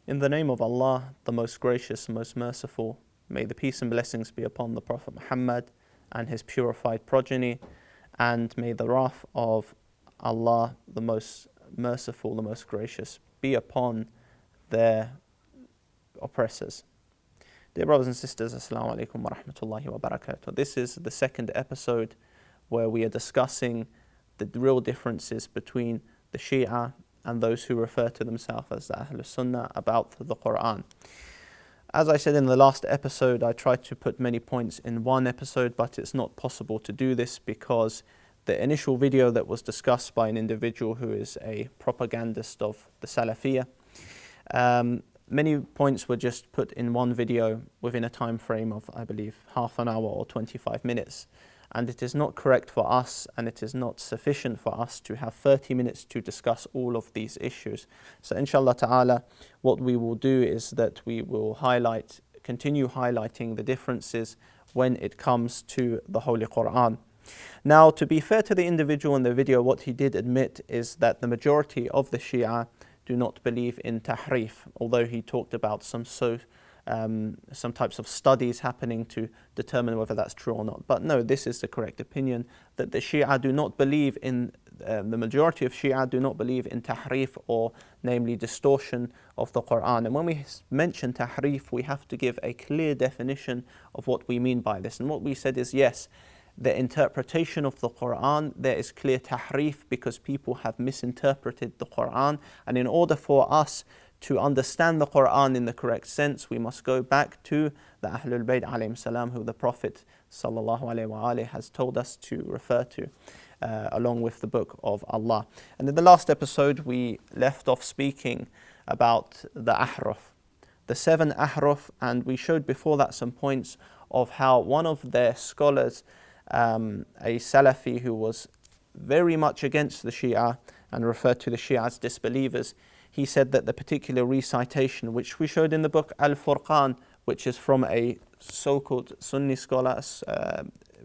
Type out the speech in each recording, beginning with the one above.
In the name of Allah, the most gracious, most merciful, may the peace and blessings be upon the Prophet Muhammad and his purified progeny, and may the wrath of Allah, the most merciful, the most gracious, be upon their oppressors. Dear brothers and sisters, 𝗧𝗨𝗥𝗡𝗦𝗧𝗧𝗦𝗧. This is the second episode where we are discussing the real differences between the Shia and those who refer to themselves as the Ahlul Sunnah about the Quran. As I said in the last episode, I tried to put many points in one episode, but it's not possible to do this because the initial video that was discussed by an individual who is a propagandist of the Salafiyah, many points were just put in one video within a time frame of, I believe, half an hour or 25 minutes. And it is not correct for us, and it is not sufficient for us to have 30 minutes to discuss all of these issues. So inshallah ta'ala, what we will do is that we will continue highlighting the differences when it comes to the Holy Quran. Now, to be fair to the individual in the video, what he did admit is that the majority of the Shia do not believe in Tahreef, although he talked about some types of studies happening to determine whether that's true or not. But no, this is the correct opinion, that the Shia do not believe in, the majority of Shia do not believe in Tahreef, or namely distortion of the Quran. And when we mention Tahreef, we have to give a clear definition of what we mean by this. And what we said is, yes, the interpretation of the Quran, there is clear Tahreef because people have misinterpreted the Quran. And in order for us to understand the Quran in the correct sense, we must go back to the Ahlul Bayt alayhim salam, who the Prophet ﷺ has told us to refer to, along with the book of Allah. And in the last episode, we left off speaking about the Ahruf, the 7 Ahruf, and we showed before that some points of how one of their scholars, a Salafi who was very much against the Shia and referred to the Shia as disbelievers, he said that the particular recitation, which we showed in the book Al-Furqan, which is from a so-called Sunni scholar,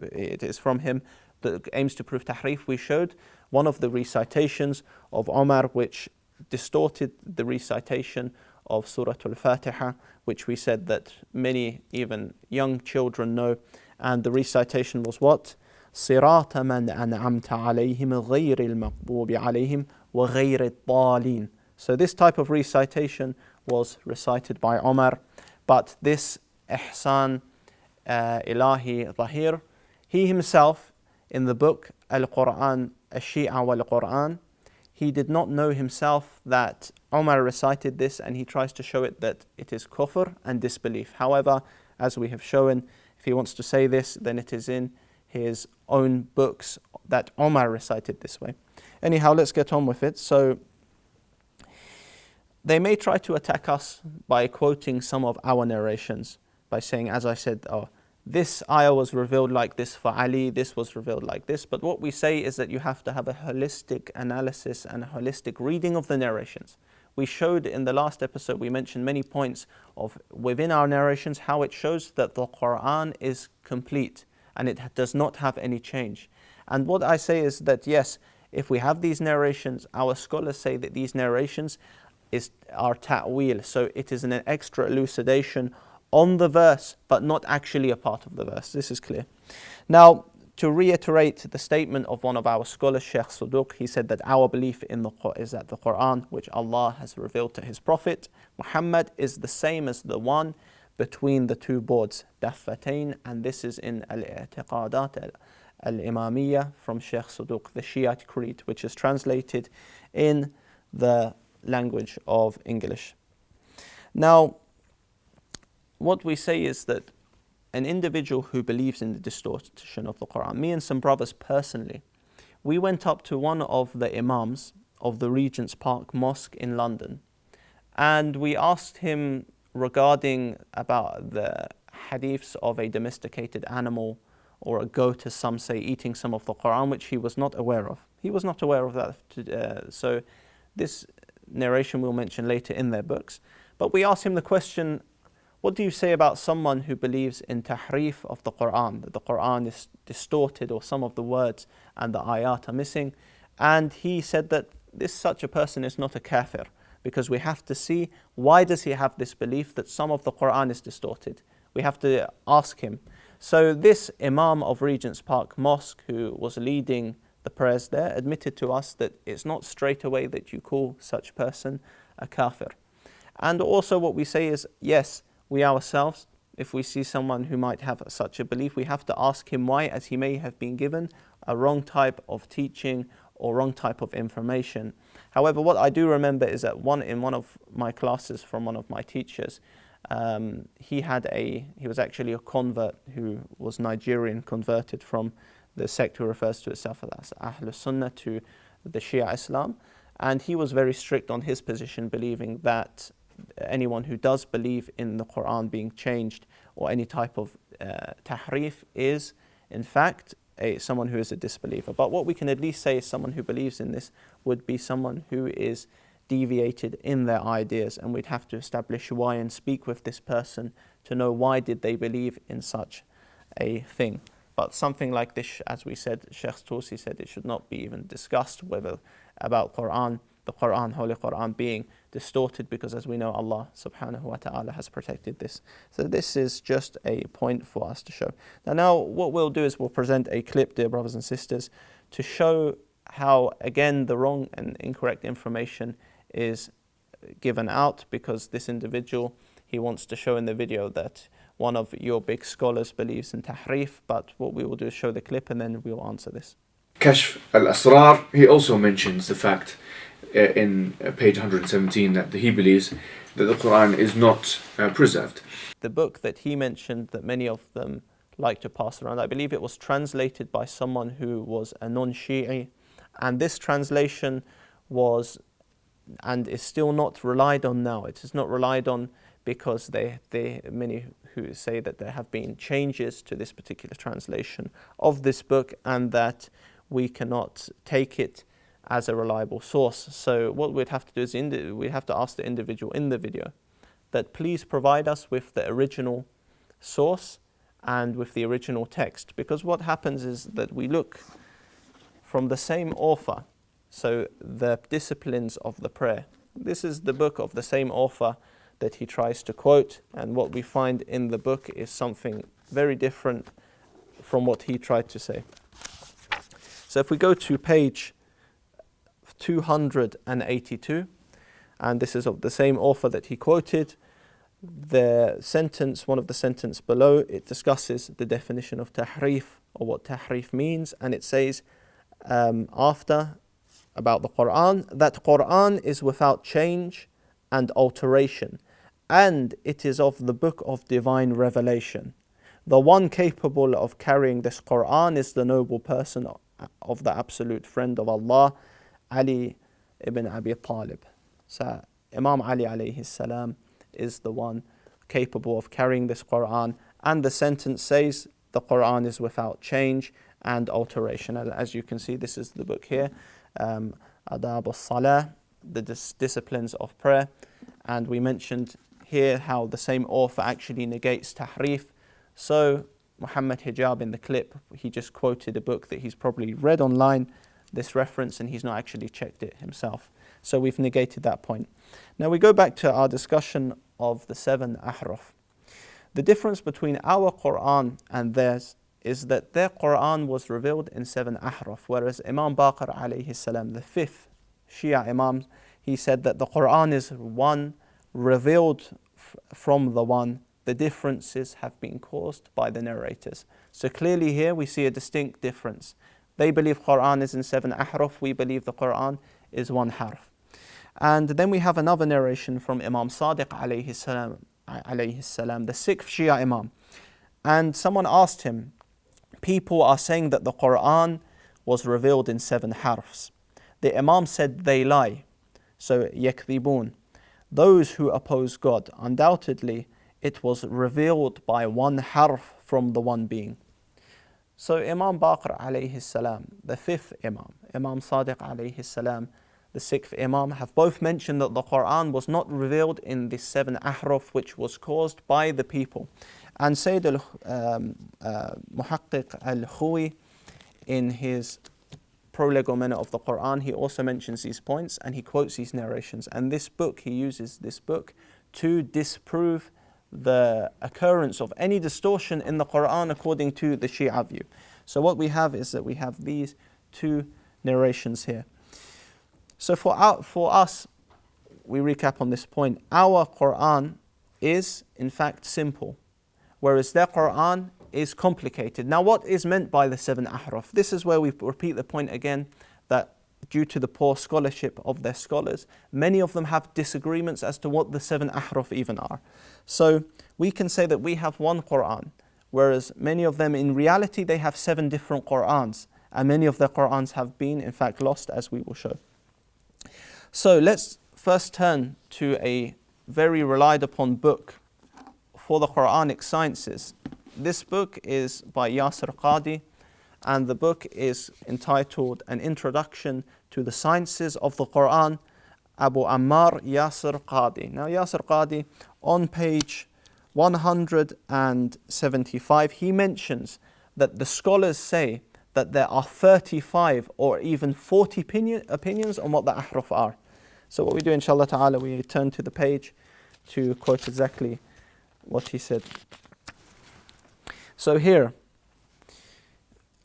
it is from him, that aims to prove Tahreef, we showed one of the recitations of Omar, which distorted the recitation of Surah Al-Fatiha, which we said that many, even young children, know. And the recitation was what? صِرَاطَ مَنْ أَنْعَمْتَ عَلَيْهِمْ غَيْرِ الْمَغْضُوبِ عَلَيْهِمْ وَغَيْرِ الضَّالِينَ. So this type of recitation was recited by Omar, but this Ihsan Ilahi Zahir, he himself in the book Al-Quran, 𝗧𝗨𝗥𝗡𝗦, he did not know himself that Omar recited this, and he tries to show it that it is kufr and disbelief. However, as we have shown, if he wants to say this, then it is in his own books that Omar recited this way. Anyhow, let's get on with it. So they may try to attack us by quoting some of our narrations, by saying, as I said, oh, this ayah was revealed like this for Ali, this was revealed like this. But what we say is that you have to have a holistic analysis and a holistic reading of the narrations. We showed in the last episode, we mentioned many points of within our narrations how it shows that the Quran is complete and it does not have any change. And what I say is that yes, if we have these narrations, our scholars say that these narrations are ta'wil, so it is an extra elucidation on the verse, but not actually a part of the verse. This is clear. Now, to reiterate the statement of one of our scholars, Shaykh Saduq, he said that our belief in is that the Quran, which Allah has revealed to His Prophet Muhammad, is the same as the one between the two boards, daffatain, and this is in al-i'tiqadat al-imamiyya from Shaykh Saduq, the Shiite creed, which is translated in the language of English. Now, what we say is that an individual who believes in the distortion of the Quran, me and some brothers personally, we went up to one of the imams of the Regent's Park Mosque in London, and we asked him regarding about the hadiths of a domesticated animal or a goat, as some say, eating some of the Quran, which he was not aware of. He was not aware of that. So this narration we'll mention later in their books. But we asked him the question, what do you say about someone who believes in Tahreef of the Quran, that the Quran is distorted or some of the words and the ayat are missing? And he said that such a person is not a kafir, because we have to see, why does he have this belief that some of the Quran is distorted? We have to ask him. So this Imam of Regent's Park Mosque, who was leading the prayers there, admitted to us that it's not straight away that you call such person a kafir. And also what we say is, yes, we ourselves, if we see someone who might have such a belief, we have to ask him why, as he may have been given a wrong type of teaching or wrong type of information. However, what I do remember is that in one of my classes from one of my teachers, he was actually a convert who was Nigerian, converted from the sect who refers to itself as Ahlus Sunnah to the Shia Islam, and he was very strict on his position, believing that anyone who does believe in the Quran being changed or any type of Tahreef is in fact someone who is a disbeliever. But what we can at least say is someone who believes in this would be someone who is deviated in their ideas, and we'd have to establish why and speak with this person to know why did they believe in such a thing. But something like this, as we said, Sheikh Tusi said, it should not be even discussed whether about the Holy Quran being distorted, because as we know, Allah subhanahu wa ta'ala has protected this. So this is just a point for us to show. Now what we'll do is we'll present a clip, dear brothers and sisters, to show how, again, the wrong and incorrect information is given out, because this individual, he wants to show in the video that one of your big scholars believes in Tahreef. But what we will do is show the clip and then we will answer this. Kashf al-Asrar, he also mentions the fact in page 117 that he believes that the Quran is not preserved. The book that he mentioned that many of them like to pass around, I believe it was translated by someone who was a non-Shi'i, and this translation was and is still not relied on now. It is not relied on because many who say that there have been changes to this particular translation of this book and that we cannot take it as a reliable source. So what we'd have to do is we have to ask the individual in the video that please provide us with the original source and with the original text, because what happens is that we look from the same author. So the disciplines of the prayer, this is the book of the same author that he tries to quote, and what we find in the book is something very different from what he tried to say. So if we go to page 282, and this is of the same author that he quoted, the sentence, one of the sentences below, it discusses the definition of Tahreef, or what Tahreef means, and it says after about the Quran, that Quran is without change and alteration, and it is of the book of divine revelation. The one capable of carrying this Quran is the noble person of the absolute friend of Allah, Ali ibn Abi Talib. So Imam Ali alayhi salam is the one capable of carrying this Quran, and the sentence says the Quran is without change and alteration. As you can see, this is the book here, 𝗙𝗢𝗧𝗦𝗢𝗙, the disciplines of prayer, and we mentioned here how the same author actually negates Tahreef. So Mohammed Hijab in the clip, he just quoted a book that he's probably read online, this reference, and he's not actually checked it himself. So we've negated that point. Now we go back to our discussion of the 7 Ahruf. The difference between our Quran and theirs is that their Quran was revealed in 7 Ahruf, whereas Imam Baqir alayhi salam, the 5th Shia Imam, he said that the Quran is one revealed from the one. The differences have been caused by the narrators. So clearly here we see a distinct difference. They believe Quran is in 7 Ahruf, we believe the Quran is 1 harf. And then we have another narration from Imam Sadiq alayhi salam, the 6th Shia Imam. And someone asked him, people are saying that the Quran was revealed in 7 harfs. The Imam said they lie. So 𝗢𝗦𝗦𝗕𝗦𝗓. Those who oppose God, undoubtedly it was revealed by 1 harf from the one being. So Imam Baqir alayhi salam, the 5th Imam, Imam Sadiq alayhi salam, the 6th Imam, have both mentioned that the Quran was not revealed in the 7 Ahruf, which was caused by the people. And Sayed al-Muhaqqiq al-Khuwi, in his prolegomena of the Quran, he also mentions these points and he quotes these narrations. And this book, he uses this book to disprove the occurrence of any distortion in the Quran according to the Shia view. So what we have is that we have these two narrations here. So for us, we recap on this point, our Quran is in fact simple, whereas their Quran is complicated. Now what is meant by the 7 Ahruf? This is where we repeat the point again, that due to the poor scholarship of their scholars, many of them have disagreements as to what the 7 Ahruf even are. So we can say that we have one Quran, whereas many of them in reality they have 7 different Qurans, and many of their Qurans have been in fact lost, as we will show. So let's first turn to a very relied upon book for the Quranic sciences. This book is by Yasir Qadi, and the book is entitled An Introduction to the Sciences of the Quran, Abu Ammar Yasir Qadi. Now Yasir Qadi, on page 175, he mentions that the scholars say that there are 35 or even 40 opinions on what the Ahruf are. So what we do, inshallah ta'ala, we turn to the page to quote exactly what he said. So here,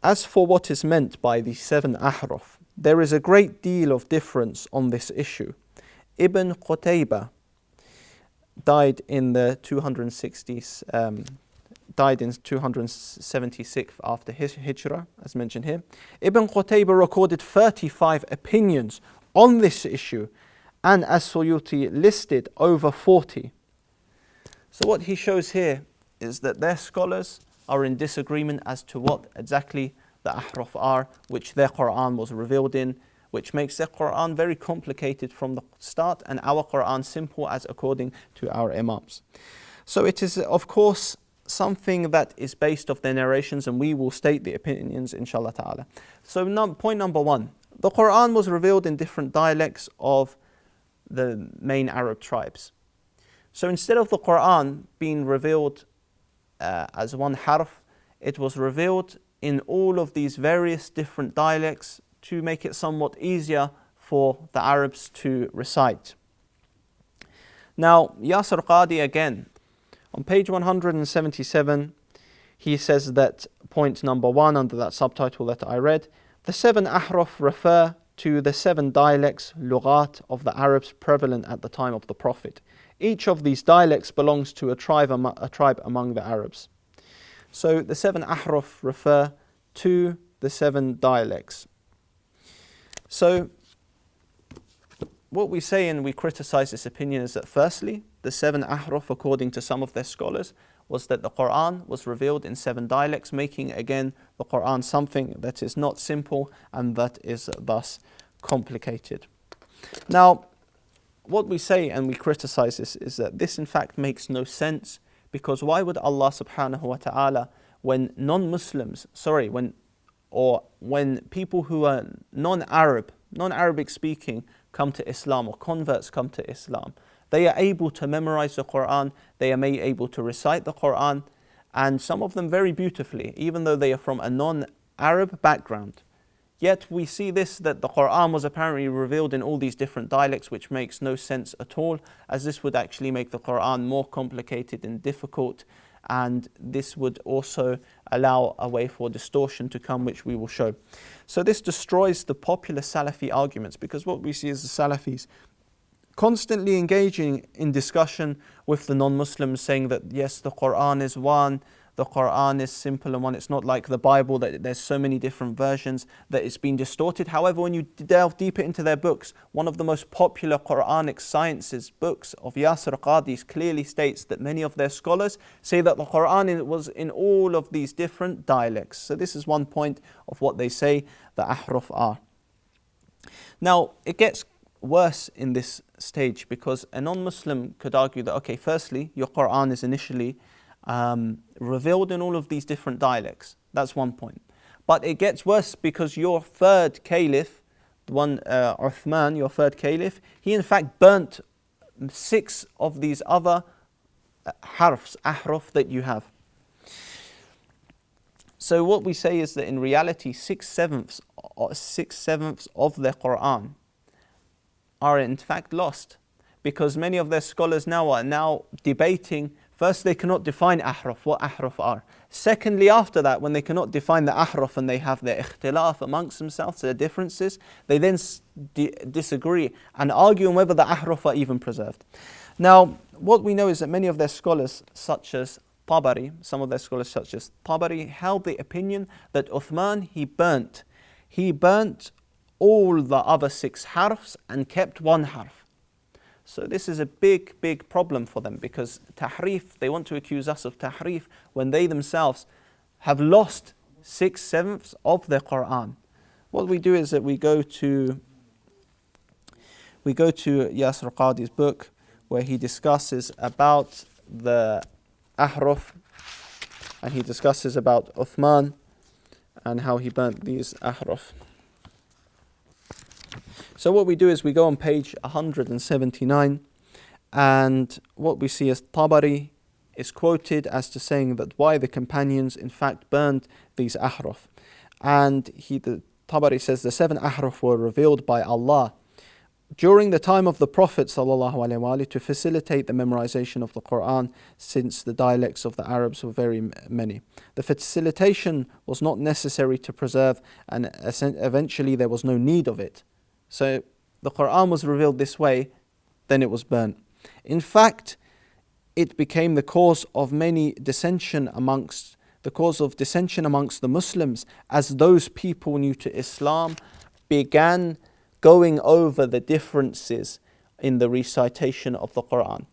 as for what is meant by the 7 Ahruf, there is a great deal of difference on this issue. Ibn Qutaybah died in the 276th after his Hijrah, as mentioned here. Ibn Qutaybah recorded 35 opinions on this issue, and as-Suyuti listed over 40. So what he shows here is that their scholars are in disagreement as to what exactly the Ahruf are, which their Quran was revealed in, which makes their Quran very complicated from the start and our Quran simple as according to our Imams. So it is of course something that is based off their narrations, and we will state the opinions inshallah ta'ala. So point number 1, the Quran was revealed in different dialects of the main Arab tribes. So instead of the Quran being revealed as one harf, it was revealed in all of these various different dialects to make it somewhat easier for the Arabs to recite. Now, Yasir Qadi again, on page 177, he says that point number 1 under that subtitle that I read, the 7 Ahruf refer to the 7 dialects, lughat, of the Arabs prevalent at the time of the Prophet. Each of these dialects belongs to a tribe among the Arabs. So the 7 Ahruf refer to the 7 dialects. So what we say and we criticize this opinion is that firstly, the 7 Ahruf, according to some of their scholars, was that the Quran was revealed in 7 dialects, making again the Quran something that is not simple and that is thus complicated. Now, what we say and we criticize this is that this in fact makes no sense, because why would Allah subhanahu wa ta'ala, when people who are non-Arabic speaking come to Islam, or converts come to Islam, they are able to memorize the Quran, they are able to recite the Quran, and some of them very beautifully, even though they are from a non-Arab background. Yet we see this, that the Quran was apparently revealed in all these different dialects, which makes no sense at all, as this would actually make the Quran more complicated and difficult, and this would also allow a way for distortion to come, which we will show. So this destroys the popular Salafi arguments, because what we see is the Salafis constantly engaging in discussion with the non-Muslims, saying that yes, the Quran is one, the Quran is simple and one. It's not like the Bible that there's so many different versions, that it's been distorted. However, when you delve deeper into their books, one of the most popular Quranic sciences books of Yasir Qadi clearly states that many of their scholars say that the Quran was in all of these different dialects. So this is one point of what they say the Ahruf are. Now, it gets worse in this stage, because a non-Muslim could argue that, okay, firstly, your Quran is initially revealed in all of these different dialects. That's one point. But it gets worse, because your third caliph, the one Uthman, your third caliph, he in fact burnt 6 of these other ahruf that you have. So what we say is that in reality 6/7 6/7 of the Quran are in fact lost, because many of their scholars now are now debating. First, they cannot define Ahruf, what Ahruf are. Secondly, after that, when they cannot define the Ahruf and they have their ikhtilaf amongst themselves, their differences, they then disagree and argue on whether the Ahruf are even preserved. Now, what we know is that many of their scholars, such as Tabari, some of their scholars such as Tabari, held the opinion that Uthman, he burnt all the other 6 harfs and kept 1 harf. So this is a big, big problem for them, because Tahreef, they want to accuse us of Tahreef when they themselves have lost 6/7 of the Quran. What we do is that we go to Yasir Qadi's book, where he discusses about the Ahruf, and he discusses about Uthman and how he burnt these Ahruf. So what we do is we go on page 179, and what we see is Tabari is quoted as to saying that why the companions in fact burned these Ahruf. And Tabari says the 7 Ahruf were revealed by Allah during the time of the Prophet ﷺ to facilitate the memorization of the Quran, since the dialects of the Arabs were very many. The facilitation was not necessary to preserve, and eventually there was no need of it. So the Quran was revealed this way, then it was burnt. In fact, it became the cause of dissension amongst the Muslims, as those people new to Islam began going over the differences in the recitation of the Quran.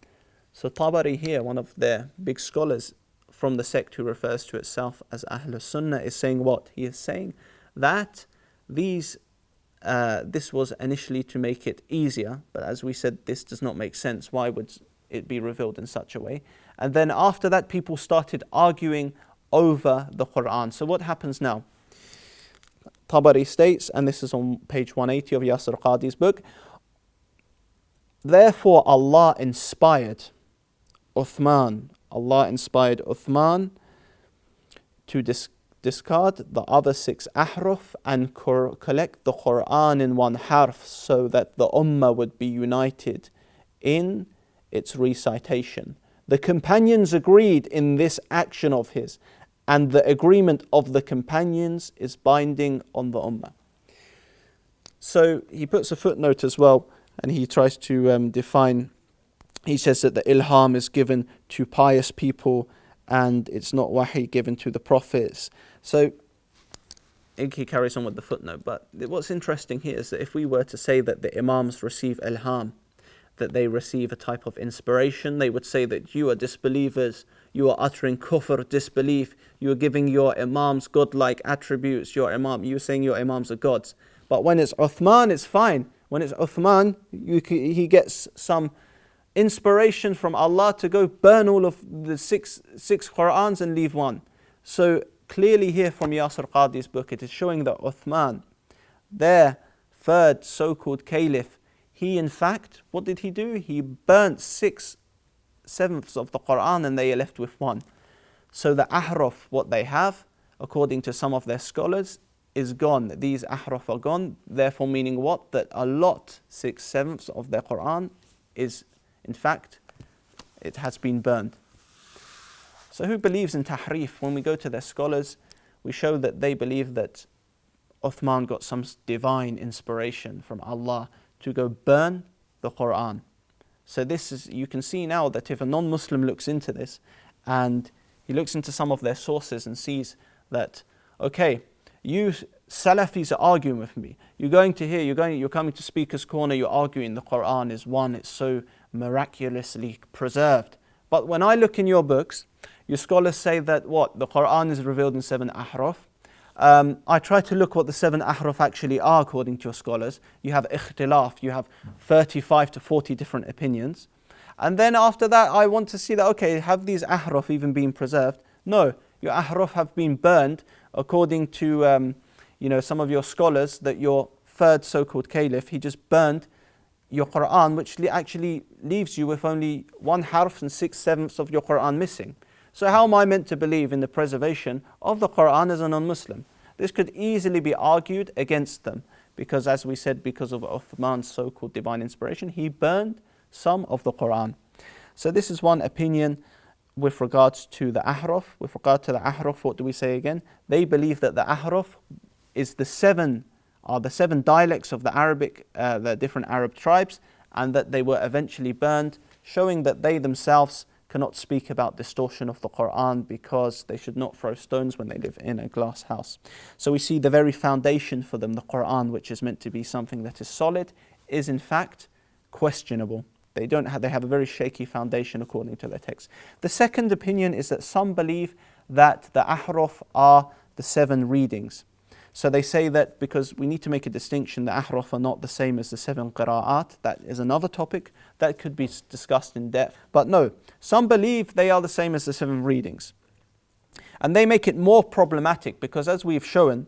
So Tabari here, one of their big scholars from the sect who refers to itself as Ahlus Sunnah, is saying what? He is saying that this was initially to make it easier, but as we said, this does not make sense. Why would it be revealed in such a way? And then after that, people started arguing over the Quran. So what happens now? Tabari states, and this is on page 180 of Yasir Qadi's book, therefore Allah inspired Uthman to discard the other 6 ahruf and collect the Quran in 1 harf, so that the ummah would be united in its recitation. The companions agreed in this action of his, and the agreement of the companions is binding on the ummah. So he puts a footnote as well, and he tries to define. He says that the ilham is given to pious people, and it's not wahi given to the prophets. So he carries on with the footnote. But what's interesting here is that if we were to say that the imams receive ilham, that they receive a type of inspiration, they would say that you are disbelievers, you are uttering kufr, disbelief, you are giving your imams godlike attributes, you're saying your imams are gods. But when it's Uthman, it's fine. When it's Uthman, he gets some inspiration from Allah to go burn all of the six Qur'ans and leave 1. So clearly here from Yasir Qadi's book, it is showing that Uthman, their 3rd so-called caliph, he in fact, what did he do? He burnt 6/7 of the Quran, and they are left with 1. So the ahruf, what they have, according to some of their scholars, is gone. These ahruf are gone, therefore meaning what? That a lot, 6/7 of their Quran is, in fact, it has been burned. So who believes in Tahreef? When we go to their scholars, we show that they believe that Uthman got some divine inspiration from Allah to go burn the Quran. So this is, you can see now that if a non-Muslim looks into this, and he looks into some of their sources and sees that, okay, you Salafis are arguing with me. You're coming to Speaker's Corner, you're arguing the Quran is 1, it's so miraculously preserved. But when I look in your books, your scholars say that what? The Quran is revealed in 7 ahruf. I try to look what the 7 ahruf actually are according to your scholars. You have ikhtilaf, you have 35 to 40 different opinions. And then after that, I want to see that, okay, have these ahruf even been preserved? No, your ahruf have been burned according to some of your scholars, that your 3rd so-called caliph, he just burned your Quran, which actually leaves you with only 1 harf and 6/7 of your Quran missing. So how am I meant to believe in the preservation of the Quran as a non-Muslim? This could easily be argued against them because, as we said, because of Uthman's so-called divine inspiration, he burned some of the Quran. So this is one opinion with regards to the Ahruf. With regard to the Ahruf, what do we say again? They believe that the Ahruf is the seven dialects of the Arabic, the different Arab tribes, and that they were eventually burned, showing that they themselves cannot speak about distortion of the Quran because they should not throw stones when they live in a glass house. So we see the very foundation for them, the Quran, which is meant to be something that is solid, is in fact questionable. They have a very shaky foundation according to their text. The second opinion is that some believe that the Ahruf are the 7 readings. So they say that because we need to make a distinction, the Ahruf are not the same as the 7 qira'at. That is another topic that could be discussed in depth. But no, some believe they are the same as the 7 readings. And they make it more problematic because, as we've shown,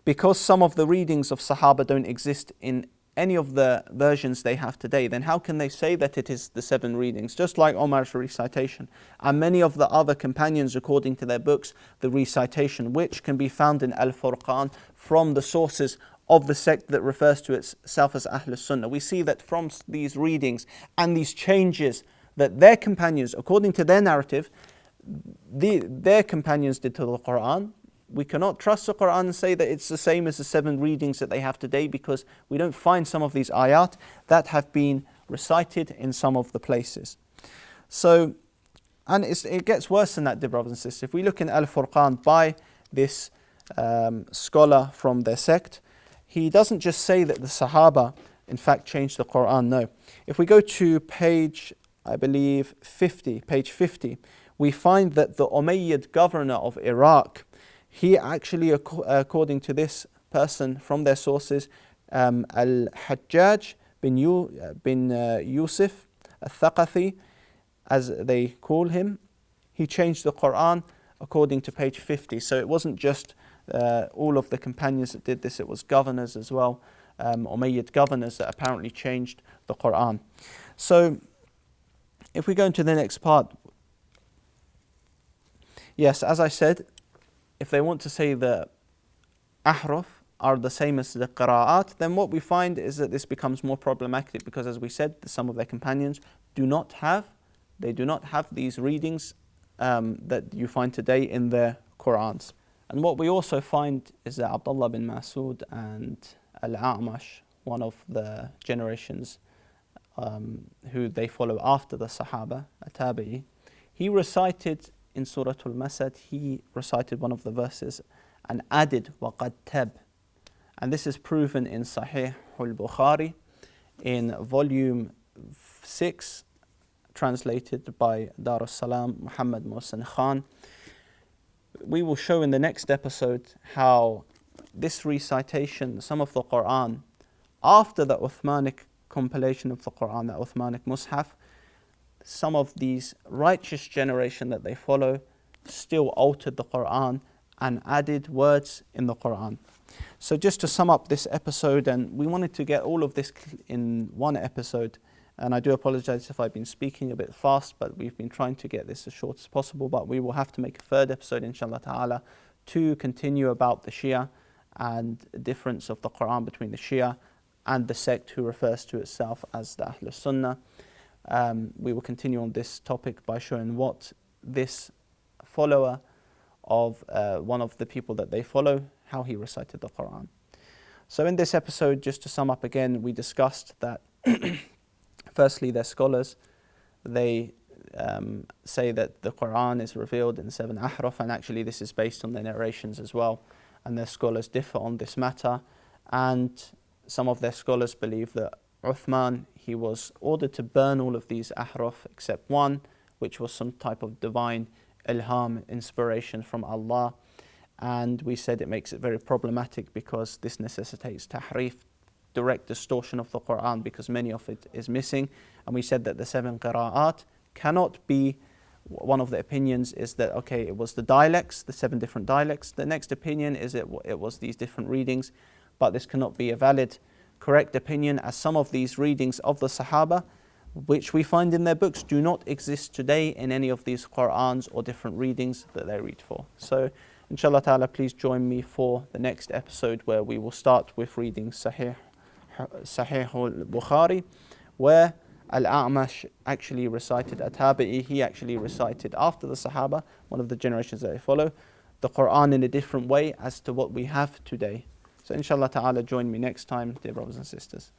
because some of the readings of Sahaba don't exist in any of the versions they have today, then how can they say that it is the 7 readings? Just like Omar's recitation and many of the other companions, according to their books, the recitation, which can be found in Al-Furqan from the sources of the sect that refers to itself as Ahl Sunnah. We see that from these readings and these changes that their companions, according to their narrative, their companions did to the Quran. We cannot trust the Quran and say that it's the same as the 7 readings that they have today because we don't find some of these ayat that have been recited in some of the places. So, and it gets worse than that, dear brothers and sisters. If we look in Al-Furqan by this scholar from their sect, he doesn't just say that the Sahaba in fact changed the Quran, no. If we go to page 50, we find that the Umayyad governor of Iraq, he actually, according to this person from their sources, al-Hajjaj bin Yusuf al-Thaqafi, as they call him, he changed the Quran according to page 50. So it wasn't just all of the companions that did this, it was governors as well, Umayyad governors that apparently changed the Quran. So if we go into the next part, yes, as I said, if they want to say the Ahruf are the same as the qira'at, then what we find is that this becomes more problematic because, as we said, some of their companions do not have these readings that you find today in their Qur'ans. And what we also find is that Abdullah bin Mas'ud and al-A'mash, one of the generations who they follow after the Sahaba, a Tabi'i, he recited in Surah Al-Masad, he recited one of the verses and added 𝗦𝗨𝗣𝗣𝗢𝗡. And this is proven in Sahih al-Bukhari in volume 6, translated by Darussalam Muhammad Mohsen Khan. We will show in the next episode how this recitation, some of the Quran, after the Uthmanic compilation of the Quran, the Uthmanic Mus'haf, some of these righteous generation that they follow still altered the Quran and added words in the Quran. So just to sum up this episode, and we wanted to get all of this in one episode, and I do apologize if I've been speaking a bit fast, but we've been trying to get this as short as possible, but we will have to make a third episode inshallah ta'ala to continue about the Shia and the difference of the Quran between the Shia and the sect who refers to itself as the Ahl Sunnah. We will continue on this topic by showing what this follower of one of the people that they follow, how he recited the Quran. So in this episode, just to sum up again, we discussed that firstly, their scholars, they say that the Quran is revealed in 7 Ahruf, and actually this is based on their narrations as well, and their scholars differ on this matter. And some of their scholars believe that Uthman, he was ordered to burn all of these Ahruf except one, which was some type of divine ilham, inspiration from Allah. And we said it makes it very problematic because this necessitates Tahreef, direct distortion of the Quran, because many of it is missing. And we said that the 7 qira'at cannot be, one of the opinions is that, okay, it was the dialects, the 7 different dialects. The next opinion is it was these different readings, but this cannot be a valid, correct opinion, as some of these readings of the Sahaba, which we find in their books, do not exist today in any of these Qur'ans or different readings that they read for. So Inshallah ta'ala, please join me for the next episode where we will start with reading Sahih al-Bukhari, where Al-A'mash actually recited, at-Tabi'i, he actually recited after the Sahaba, one of the generations that they follow, the Quran in a different way as to what we have today. So inshallah ta'ala, join me next time, dear brothers and sisters.